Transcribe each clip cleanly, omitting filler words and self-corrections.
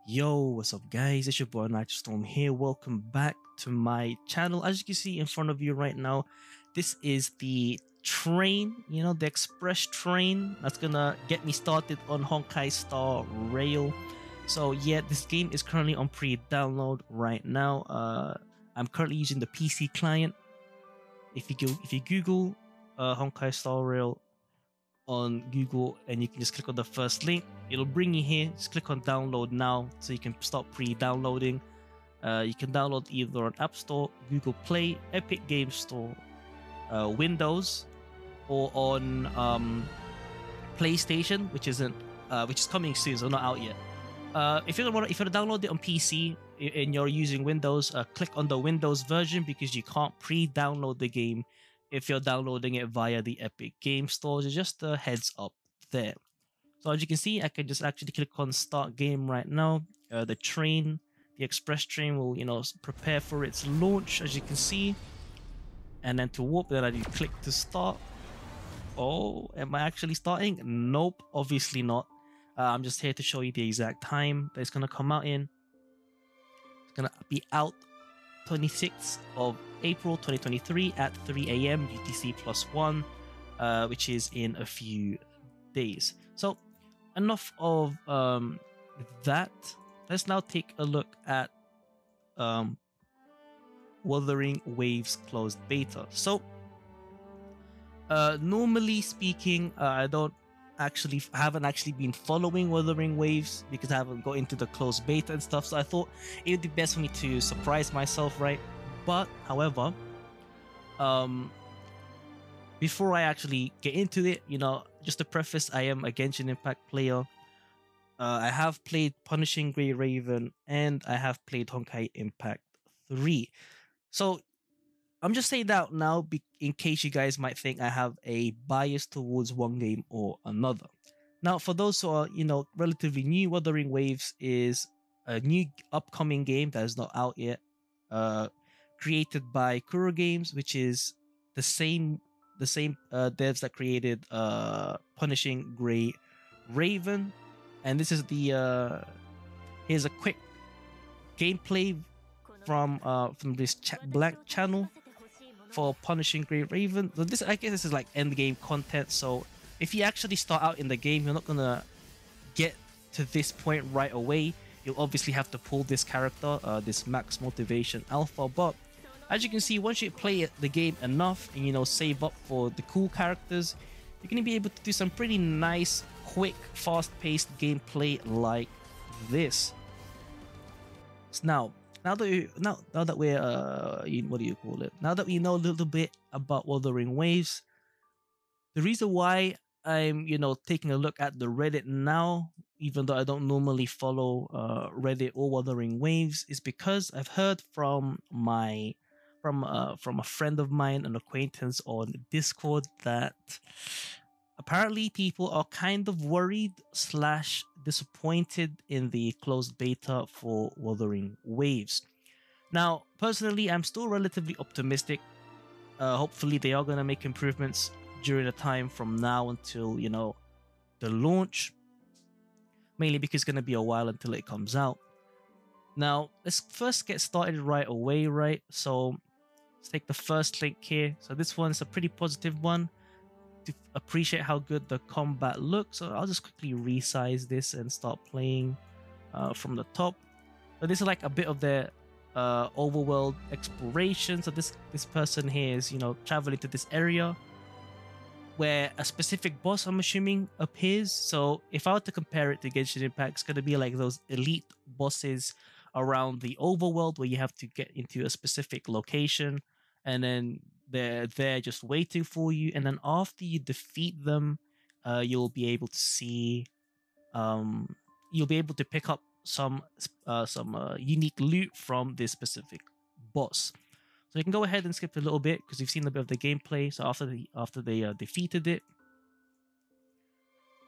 Yo, what's up guys? It's your boy Nitrostorm here. Welcome back to my channel. As you can see in front of you right now, this is the train, the express train that's gonna get me started on Honkai Star Rail. So yeah, this game is currently on pre-download right now. I'm currently using the PC client. If you Google Honkai Star Rail on Google and you can just click on the first link, it'll bring you here. Just click on download now so you can start pre-downloading. You can download either on App Store, Google Play, Epic Game Store, Windows, or on PlayStation, which is coming soon, so not out yet. If you want to download it on PC and you're using Windows, click on the Windows version because you can't pre-download the game if you're downloading it via the Epic Game Store. So just a heads up there. So as you can see, I can just actually click on Start Game right now. The express train will, prepare for its launch, as you can see. And then to warp, then I do click to start. Oh, am I actually starting? Nope, obviously not. I'm just here to show you the exact time that it's going to come out in. It's going to be out 26th of April 2023 at 3 a.m. UTC +1, which is in a few days. So enough of that. Let's now take a look at Wuthering Waves closed beta. So normally speaking, I haven't actually been following Wuthering Waves because I haven't got into the closed beta and stuff. So I thought it would be best for me to surprise myself, right? But however, before I actually get into it, just to preface, I am a Genshin Impact player. I have played Punishing Grey Raven and I have played Honkai Impact 3. So I'm just saying that now in case you guys might think I have a bias towards one game or another. Now, for those who are, relatively new, Wuthering Waves is a new upcoming game that is not out yet. Created by Kuro Games, which is the same devs that created Punishing Grey Raven. And this is here's a quick gameplay from this black channel for Punishing Grey Raven. So I guess this is like end game content. So if you actually start out in the game, you're not gonna get to this point right away. You'll obviously have to pull this character, this Max Motivation Alpha. But as you can see, once you play the game enough and save up for the cool characters, you're gonna be able to do some pretty nice, quick, fast-paced gameplay like this. So now that we're what do you call it? Now that we know a little bit about Wuthering Waves, the reason why I'm taking a look at the Reddit now, even though I don't normally follow Reddit or Wuthering Waves, is because I've heard from a friend of mine, an acquaintance on Discord, that apparently people are kind of worried / disappointed in the closed beta for Wuthering Waves. Now, personally, I'm still relatively optimistic. Hopefully they are going to make improvements during the time from now until, the launch. Mainly because it's going to be a while until it comes out. Now, let's first get started right away, right? So, let's take the first link here. So this one's a pretty positive one. To appreciate how good the combat looks, so I'll just quickly resize this and start playing from the top. So this is like a bit of their overworld exploration. So this person here is traveling to this area where a specific boss, I'm assuming, appears. So if I were to compare it to Genshin Impact, it's going to be like those elite bosses around the overworld where you have to get into a specific location and then they're there just waiting for you. And then after you defeat them, you'll be able to see, you'll be able to pick up some unique loot from this specific boss. So you can go ahead and skip a little bit because you've seen a bit of the gameplay. So after they defeated it,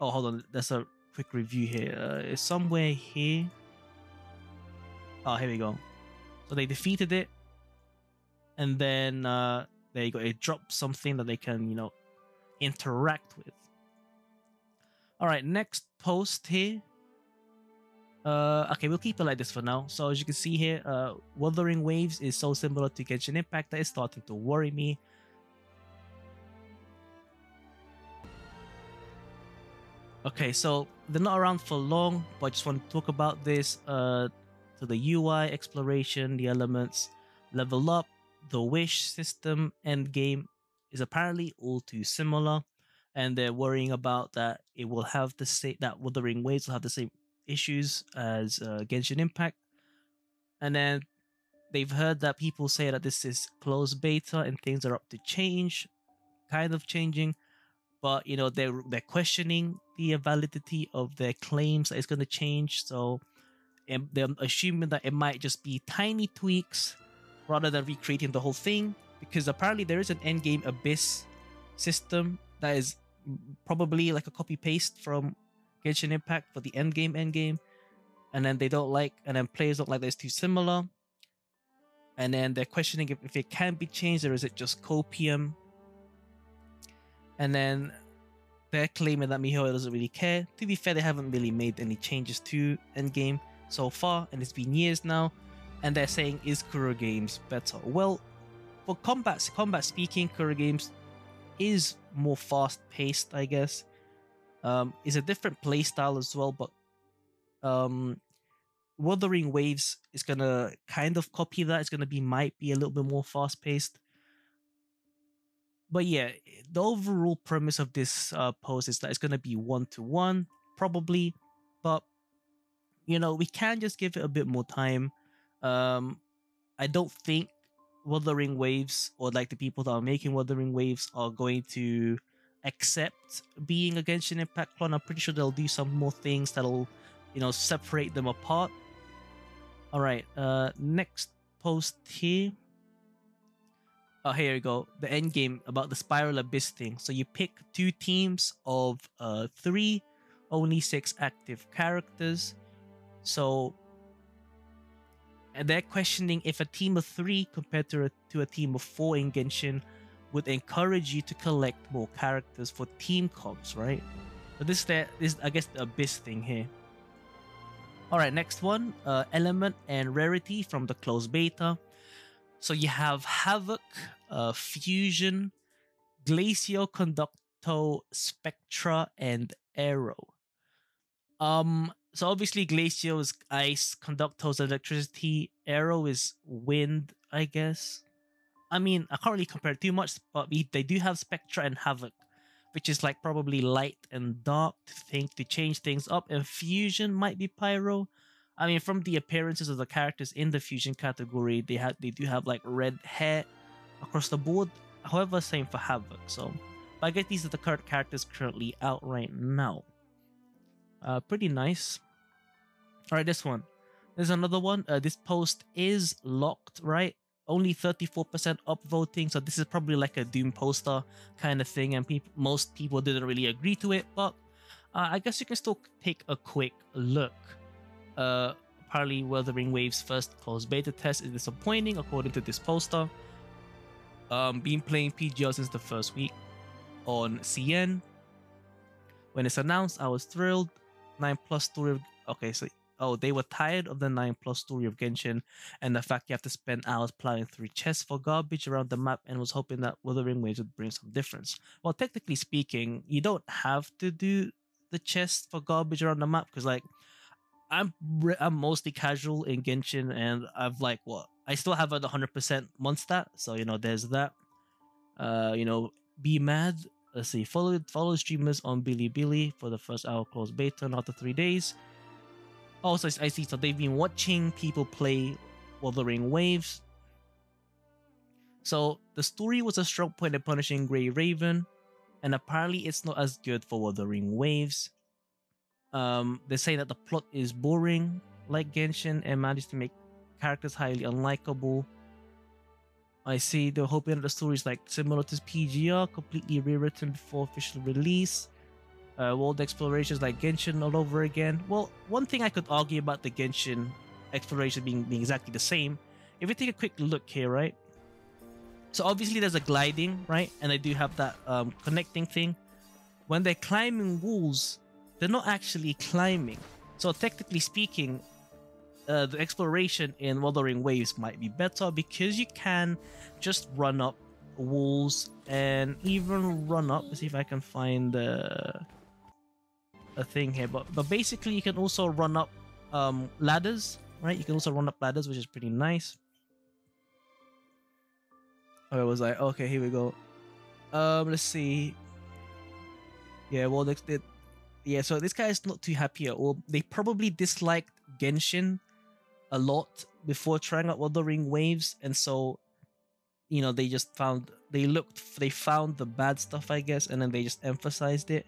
oh, hold on, there's a quick review here. It's somewhere here. Oh, here we go. So they defeated it, and then there you go. It dropped something that they can interact with. All right, next post here. Okay, we'll keep it like this for now. So as you can see here, Wuthering Waves is so similar to Genshin Impact that it's starting to worry me. Okay, so they're not around for long, but I just want to talk about this. So the UI, exploration, the elements, level up, the wish system, end game is apparently all too similar, and they're worrying about that it will have the same, that Wuthering Waves will have the same issues as Genshin Impact. And then they've heard that people say that this is closed beta and things are up to change, kind of changing, but you know they're questioning the validity of their claims that it's going to change. So they're assuming that it might just be tiny tweaks rather than recreating the whole thing, because apparently there is an endgame abyss system that is probably like a copy paste from Genshin Impact for the endgame, and then they don't like, and then players don't like that it's too similar, and then they're questioning if it can be changed or is it just copium. And then they're claiming that Mihoyo doesn't really care. To be fair, they haven't really made any changes to endgame so far, and it's been years now. And they're saying, is Kuro Games better? Well, for combat speaking, Kuro Games is more fast-paced, I guess. It's a different playstyle as well, but Wuthering Waves is gonna kind of copy that. It's gonna might be a little bit more fast-paced. But yeah, the overall premise of this post is that it's going to be 1-to-1, probably. But, you know, we can just give it a bit more time. I don't think Wuthering Waves, or like the people that are making Wuthering Waves, are going to accept being a Genshin Impact clone. I'm pretty sure they'll do some more things that'll, you know, separate them apart. All right, next post here. Oh, here you go. The end game about the Spiral Abyss thing. So you pick 2 teams of 3, only 6 active characters. So, and they're questioning if a team of 3 compared to a team of 4 in Genshin would encourage you to collect more characters for team comps, right? So this I guess the Abyss thing here. All right, next one, element and rarity from the closed beta. So you have Havoc, Fusion, Glacio, Conducto, Spectra, and Arrow. So obviously Glacio is ice, Conducto is electricity, Arrow is wind, I guess. I mean, I can't really compare too much, but they do have Spectra and Havoc, which is like probably light and dark to change things up, and Fusion might be Pyro. I mean, from the appearances of the characters in the Fusion category, they do have like red hair across the board. However, same for Havoc. So, but I guess these are the current characters currently out right now. Pretty nice. All right, this one. There's another one. This post is locked, right? Only 34% upvoting, so this is probably like a Doom poster kind of thing, and most people didn't really agree to it, but I guess you can still take a quick look. Apparently, Wuthering Waves' first closed beta test is disappointing, according to this poster. Been playing PGL since the first week on CN. When it's announced, I was thrilled. 9+ story of... Okay, so... Oh, they were tired of the 9+ story of Genshin and the fact you have to spend hours plowing through chests for garbage around the map, and was hoping that Wuthering Waves would bring some difference. Well, technically speaking, you don't have to do the chests for garbage around the map, because like I'm mostly casual in Genshin, and I've like I still have a 100% Mondstadt, so you know there's that. You know, be mad. Let's see, follow streamers on Bilibili for the first hour closed beta, and after 3 days. Also, I see, so they've been watching people play Wuthering Waves. So the story was a strong point in punishing Grey Raven, and apparently it's not as good for Wuthering Waves. They say that the plot is boring like Genshin and managed to make characters highly unlikable. I see they're hoping that the story is like similar to PGR, completely rewritten before official release. World explorations like Genshin all over again. Well, one thing I could argue about the Genshin exploration being exactly the same, if we take a quick look here, right? So obviously there's a gliding, right? And they do have that connecting thing. When they're climbing walls, they're not actually climbing. So technically speaking, the exploration in Wuthering Waves might be better because you can just run up walls and even run up. Let's see if I can find a thing here. But basically, you can also run up ladders, right? You can also run up ladders, which is pretty nice. I was like, okay, here we go. Let's see. Yeah, well, yeah. So this guy is not too happy at all. They probably disliked Genshin a lot before trying out Wuthering Waves, and so you know they found the bad stuff, I guess, and then they just emphasized it.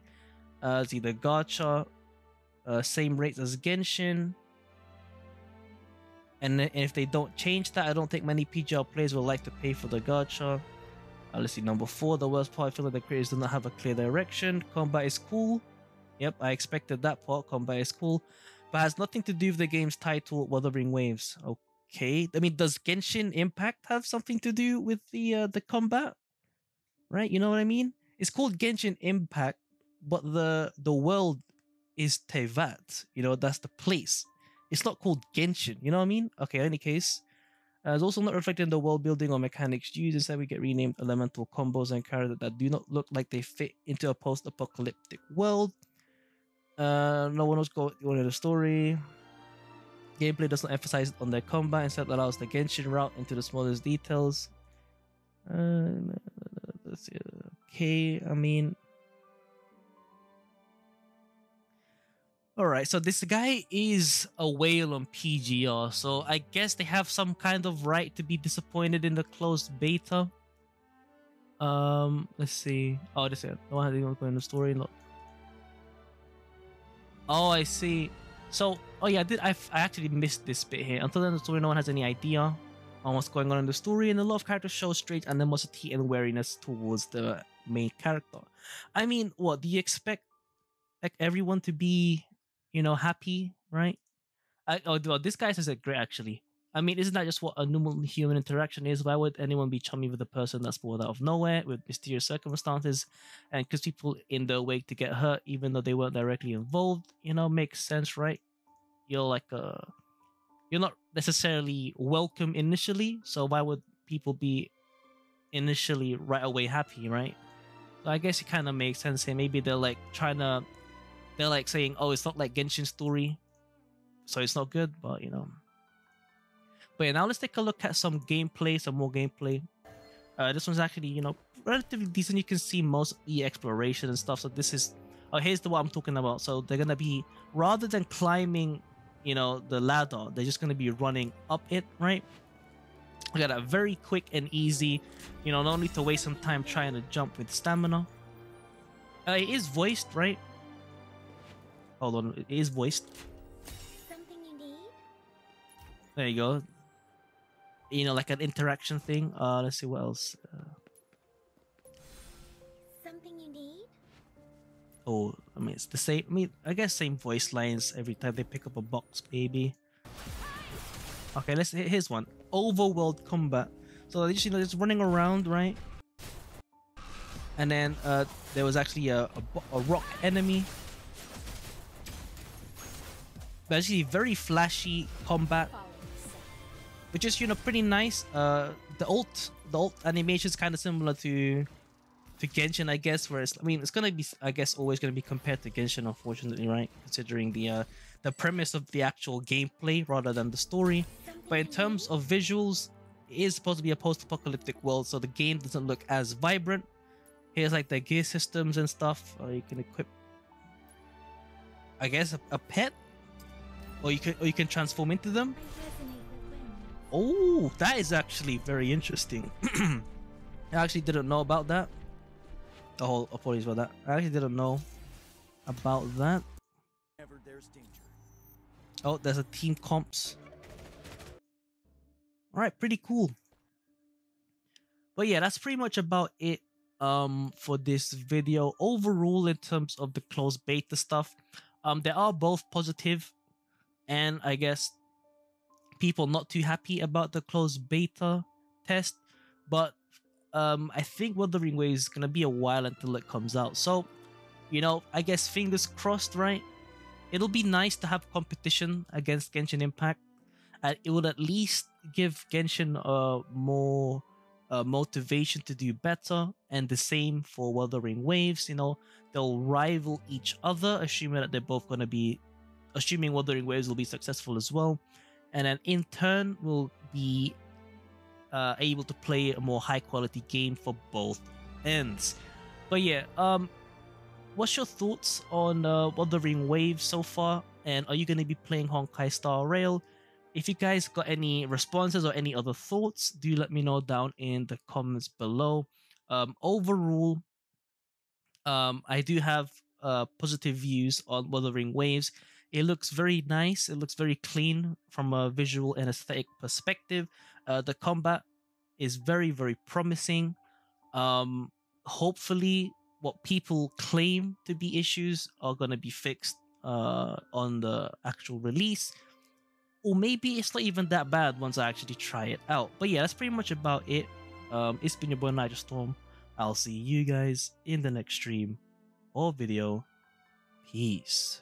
It's either gacha, same rates as Genshin, and if they don't change that, I don't think many PGL players will like to pay for the gacha. Let's see, number 4, the worst part, I feel like the creators do not have a clear direction. Combat is cool. Yep, I expected that part. Combat is cool, but has nothing to do with the game's title, Wuthering Waves. Okay, I mean, does Genshin Impact have something to do with the combat? Right, you know what I mean? It's called Genshin Impact, but the world is Tevat. You know, that's the place. It's not called Genshin. You know what I mean? Okay, in any case. It's also not reflected in the world building or mechanics used. Instead, we get renamed elemental combos and characters that do not look like they fit into a post-apocalyptic world. No one else going into the story. Gameplay does not emphasize on their combat, instead allows the Genshin route into the smallest details. Okay, I mean, alright, so this guy is a whale on PGR, so I guess they have some kind of right to be disappointed in the closed beta. Let's see. Oh, this is no one has even going in the story. Look. Oh, I see. So, oh yeah, I actually missed this bit here. Until then, the story, no one has any idea on what's going on in the story, and a lot of characters show strange animosity and wariness towards the main character. I mean, what do you expect? Like everyone to be, you know, happy, right? Well, this guy says it great actually. I mean, isn't that just what a normal human interaction is? Why would anyone be chummy with a person that's born out of nowhere with mysterious circumstances and because people in their wake to get hurt even though they weren't directly involved? You know, makes sense, right? You're like you're not necessarily welcome initially, so why would people be initially right away happy, right? So I guess it kind of makes sense here. Maybe they're like they're like saying, oh, it's not like Genshin story, so it's not good, but you know. But yeah, now let's take a look at some more gameplay. This one's actually, you know, relatively decent. You can see most of the exploration and stuff. So this is, oh, here's what I'm talking about. So they're gonna be, rather than climbing, you know, the ladder, they're just gonna be running up it, right? We got a very quick and easy, you know, no need to waste some time trying to jump with stamina. It is voiced, right? Hold on, it is voiced. Something you need? There you go. You know, like an interaction thing. Let's see what else. Something you need? Oh, I mean, it's the same. I mean, I guess same voice lines every time they pick up a box, baby. Okay, here's one. Overworld combat. So you know, just running around, right? And then there was actually a rock enemy. But actually, very flashy combat, which is, you know, pretty nice. The ult animation is kind of similar to Genshin, I guess. Whereas, I mean, it's gonna be, I guess, always gonna be compared to Genshin, unfortunately, right? Considering the premise of the actual gameplay rather than the story. But in terms of visuals, it is supposed to be a post-apocalyptic world, so the game doesn't look as vibrant. Here's like the gear systems and stuff. You can equip, I guess, a pet, or you can transform into them. Oh, that is actually very interesting. I actually didn't know about that. Oh, apologies about that. I actually didn't know about that. Oh, there's a team comps. All right, pretty cool. But yeah, that's pretty much about it for this video. Overall, in terms of the closed beta stuff, they are both positive, and I guess people not too happy about the closed beta test. But I think Wuthering Waves is gonna be a while until it comes out. So, you know, I guess fingers crossed, right? it'll be nice to have competition against Genshin Impact. It would at least give Genshin more motivation to do better, and the same for Wuthering Waves. You know, they'll rival each other, assuming that they're both going to be, assuming Wuthering Waves will be successful as well, and then in turn will be able to play a more high quality game for both ends. But yeah, what's your thoughts on Wuthering Waves so far? And are you going to be playing Honkai Star Rail? If you guys got any responses or any other thoughts, do let me know down in the comments below. Overall, I do have positive views on Wuthering Waves. It looks very nice. It looks very clean from a visual and aesthetic perspective. The combat is very, very promising. Hopefully, what people claim to be issues are going to be fixed on the actual release. Or maybe it's not even that bad once I actually try it out. But yeah, that's pretty much about it. It's been your boy Nitrostorm. I'll see you guys in the next stream or video. Peace.